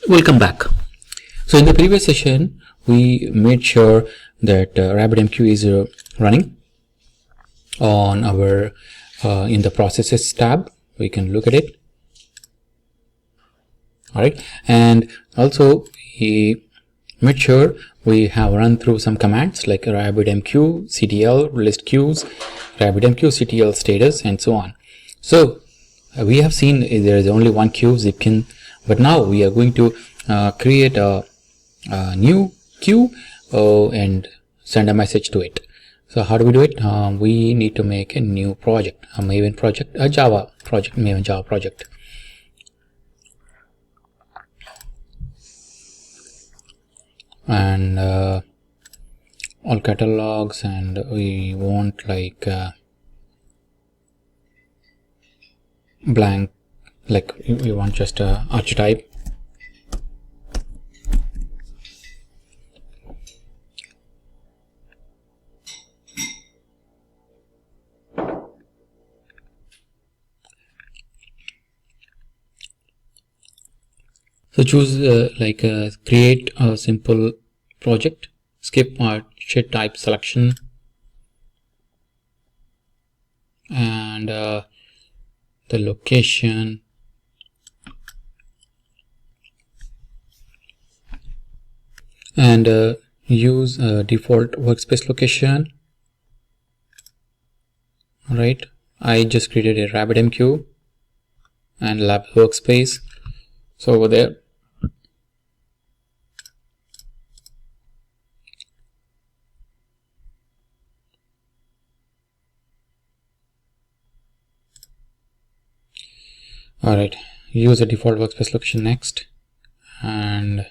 Welcome back. So in the previous session, we made sure that RabbitMQ is running on our in the processes tab. We can look at it. All right, and also we made sure we have run through some commands like RabbitMQ, CTL, list queues, RabbitMQ, CTL status, and so on. So we have seen there is only one queue, Zipkin, but now we are going to create a new queue and send a message to it. So how do we do it? We need to make a new project, a Maven project, a Java project, Maven Java project. And all catalogs, and we want like blank, like we want just a archetype. So choose create a simple project, skip archetype type selection, and the location, and use default workspace location. All right, I just created a RabbitMQ and lab workspace. So over there, all right, use a default workspace location next. And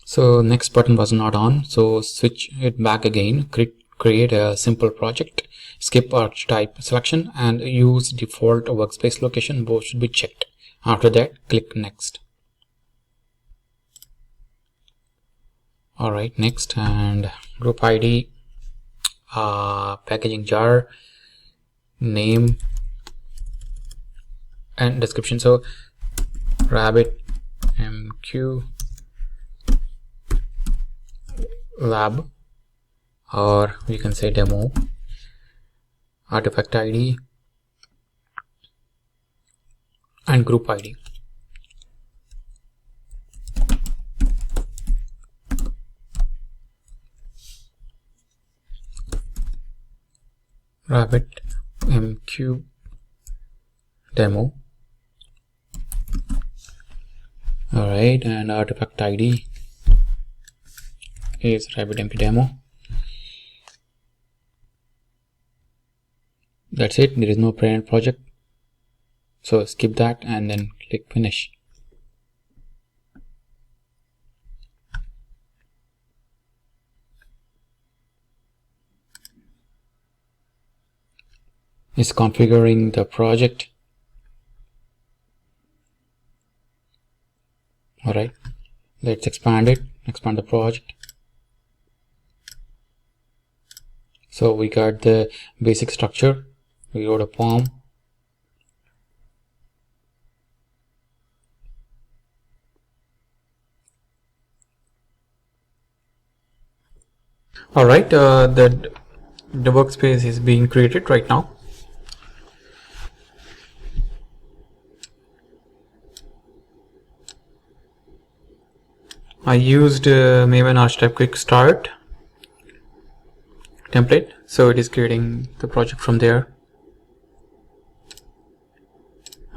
so next button was not on, so switch it back again, create a simple project, skip archetype selection, and use default workspace location. Both should be checked. After that, click next. All right, next, and group ID, packaging jar, name, and description. So RabbitMQ lab, or you can say demo, artifact ID, and group ID. RabbitMQ demo. All right, and artifact ID is RabbitMQ demo. That's it. There is no parent project, so skip that and then click finish. It's configuring the project. All right, let's expand it, expand the project. So we got the basic structure. We wrote a form. All right, the workspace is being created right now. I used Maven archetype quick start template, so it is creating the project from there.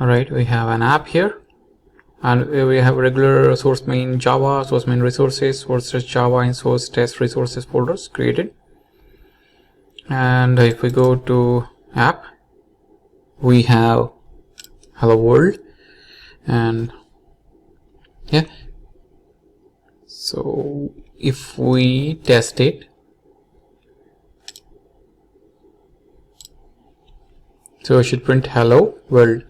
All right, we have an app here, and we have regular source main Java, source main resources, source test Java, and source test resources folders created. And if we go to app, we have hello world, and yeah. So if we test it, so it should print hello world.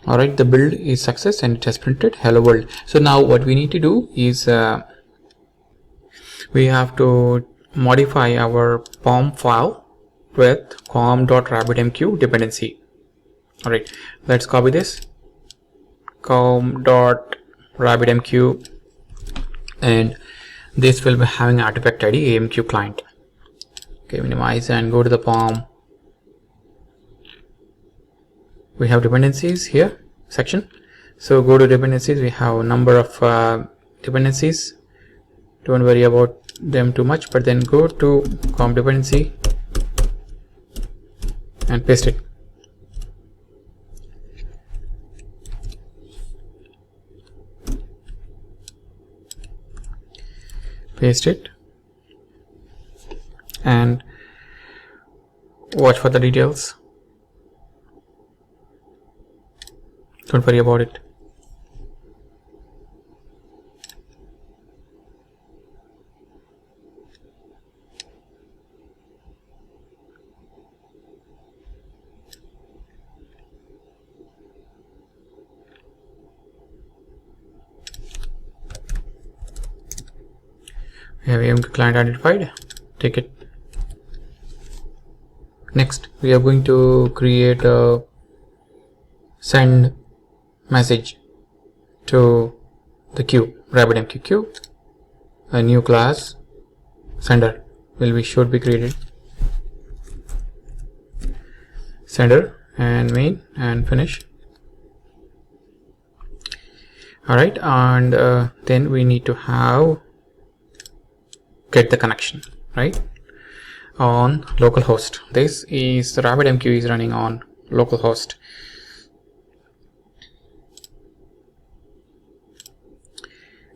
Alright, the build is success and it has printed hello world. So now what we need to do is we have to modify our POM file with com.RabbitMQ dependency. Alright, let's copy this com.RabbitMQ, and this will be having artifact ID AMQ client. Okay, minimize and go to the POM. We have dependencies here section. So go to dependencies. We have a number of dependencies. Don't worry about them too much, but then go to com dependency and paste it. Paste it and watch for the details. Don't worry about it. We have AMQ client identified. Take it. Next, we are going to create a send message to the queue, RabbitMQ queue. A new class sender should be created. Sender and main and finish. Alright, and then we need to have get the connection, right, on localhost. This is RabbitMQ is running on localhost.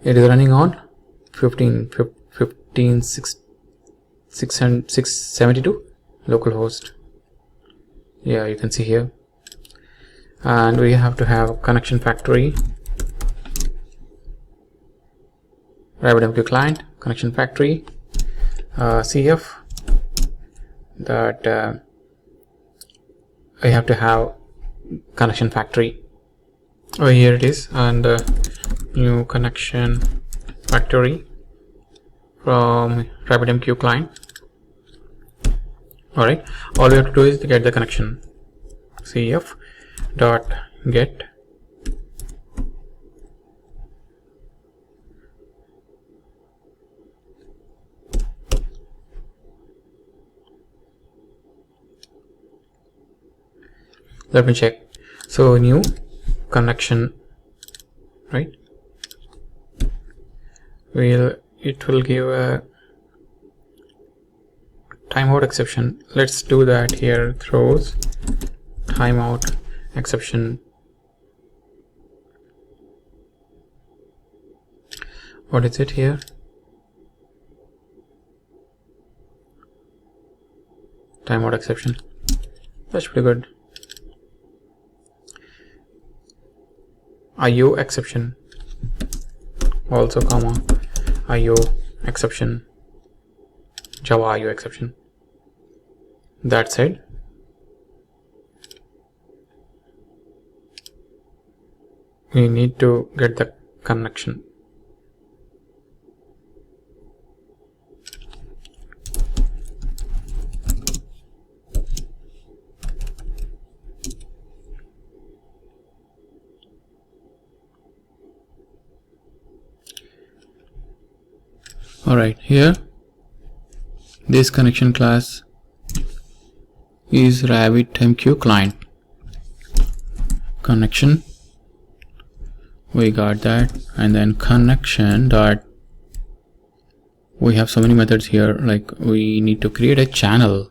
It is running on 672 localhost. Yeah, you can see here. And we have to have a connection factory, RabbitMQ client, connection factory, CF, that I have to have connection factory. Oh, here it is, and new connection factory from RabbitMQ client. Alright, all we have to do is to get the connection. CF dot get let me check. So new connection, right? It will give a timeout exception. Let's do that here. Throws timeout exception. What is it here? Timeout exception. That's pretty good. IO exception, also comma IO exception, Java IO exception. That said, we need to get the connection. Alright, here this connection class is RabbitMQ client connection. We got that, and then connection dot, we have so many methods here, like we need to create a channel.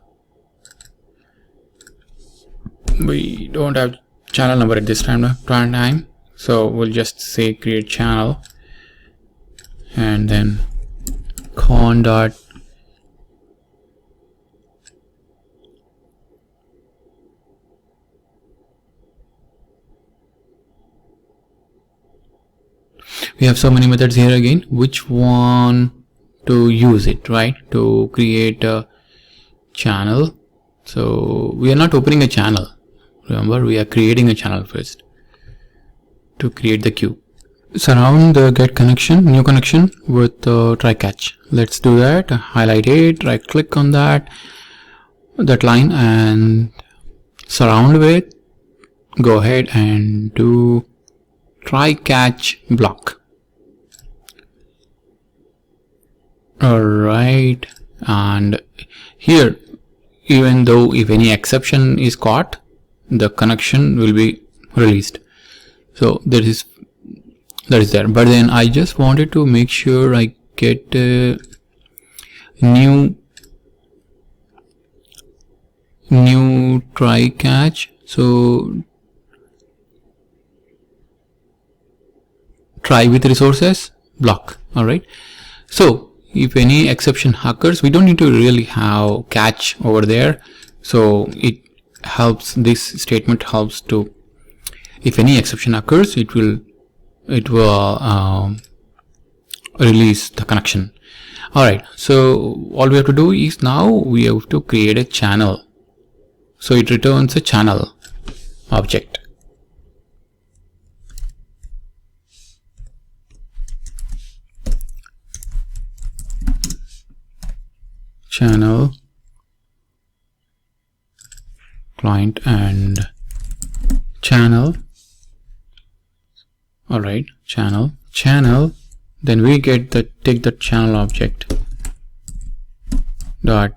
We don't have channel number at this time, so we'll just say create channel, and then con dot we have so many methods here again. Which one to use it, right? To create a channel. So we are not opening a channel. Remember, we are creating a channel first to create the queue. Surround the get connection, new connection with the try catch. Let's do that. Highlight it, right click on that line and surround with. Go ahead and do try catch block. Alright, and here, even though if any exception is caught, the connection will be released. So that is there. But then I just wanted to make sure I get a new try catch. So try with resources block. Alright, so if any exception occurs, we don't need to really have catch over there. So it helps, this statement helps to, if any exception occurs, it will release the connection. Alright, so all we have to do is now we have to create a channel. So it returns a channel object. Channel client and channel. Alright, channel, then we get the take the channel object dot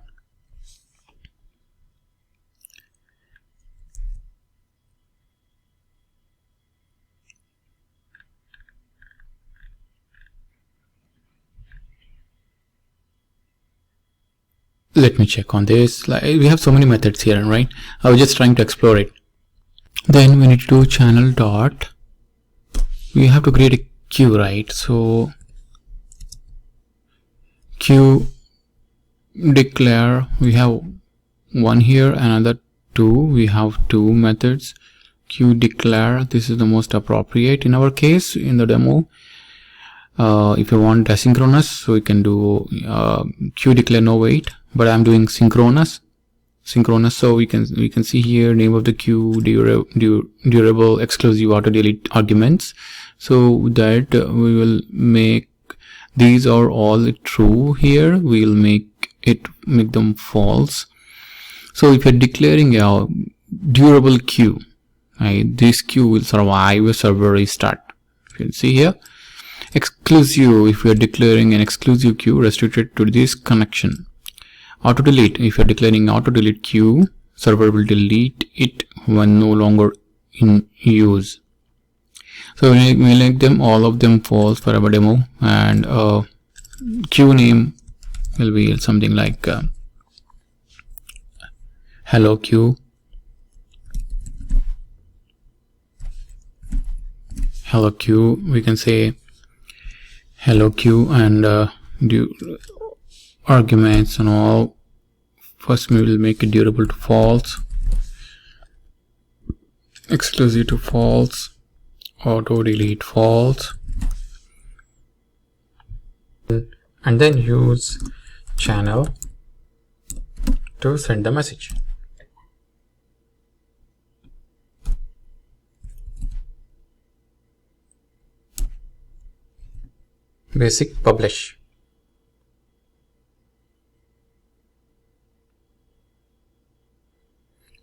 let me check on this. Like, we have so many methods here, right? I was just trying to explore it. Then we need to do channel dot, we have to create a queue, right? So queue declare, we have one here, another two, we have two methods. Queue declare, this is the most appropriate in our case in the demo. If you want asynchronous, so we can do queue declare no wait, but I'm doing synchronous. So we can see here name of the queue, durable exclusive auto delete arguments, so that we will make these are all true. Here we'll make them false. So if you're declaring a durable queue, right, this queue will survive a server restart. You can see here exclusive, if we are declaring an exclusive queue restricted to this connection. Auto delete, if you are declaring auto delete queue, server will delete it when no longer in use. So we make them all of them false for our demo, and queue name will be something like hello queue. Hello queue, we can say hello queue, and do arguments and all. First we will make it durable to false, exclusive to false, auto delete false, and then use channel to send the message. Basic publish.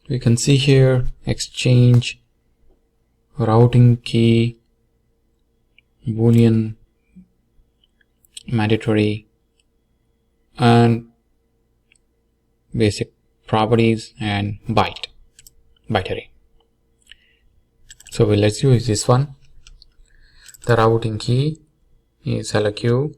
You can see here exchange, routing key, boolean, mandatory, and basic properties, and byte array. So let's use this one. The routing key is hello queue,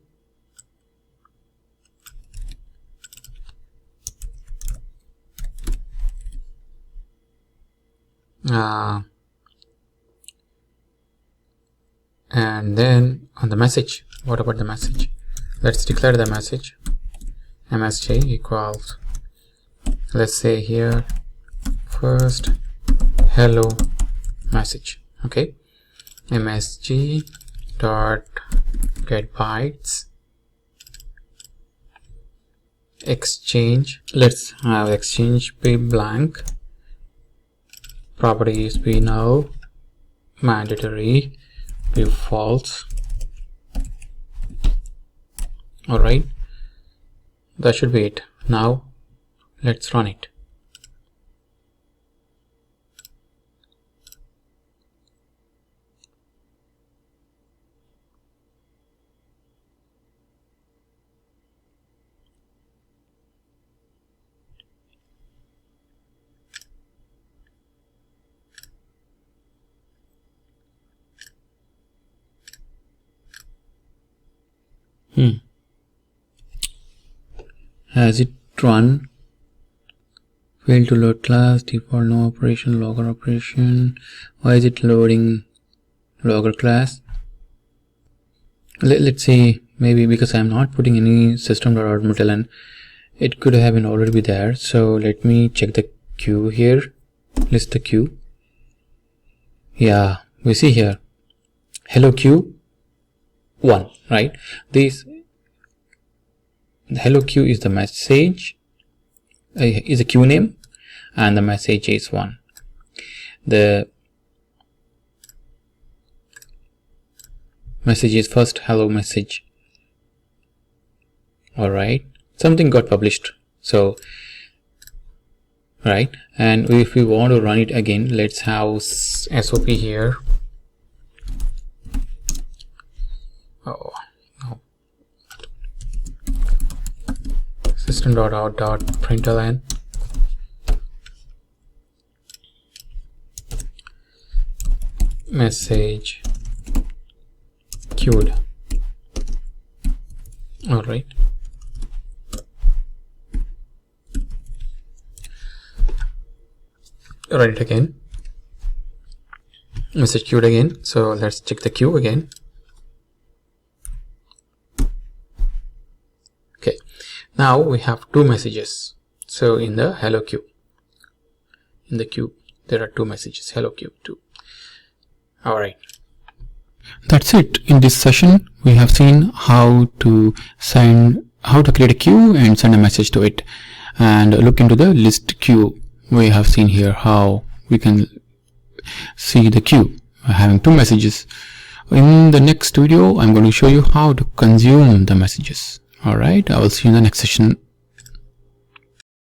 and then on the message, what about the message? Let's declare the message msj equals, let's say here first hello message. Okay, msg dot get bytes exchange, let's have exchange be blank, properties be null, mandatory be false, Alright, that should be it. Now let's run it. Has it run? Failed to load class, default no operation, logger operation. Why is it loading logger class? Let's see, maybe because I'm not putting any system.out.println, it could have been already be there. So let me check the queue here, list the queue. Yeah, we see here hello queue 1, right? This hello queue is the message, is a queue name, and the message is 1. The message is first hello message. Alright, something got published. So right, and if we want to run it again, let's have SOP here. Oh no, system.out.println message queued. All right, run it again, message queued again. So let's check the queue again. Okay, now we have 2 messages. So in the hello queue, in the queue there are 2 messages, hello queue 2. All right, that's it. In this session we have seen how to create a queue and send a message to it, and look into the list queue. We have seen here how we can see the queue having 2 messages. In the next video I'm going to show you how to consume the messages. Alright, I will see you in the next session.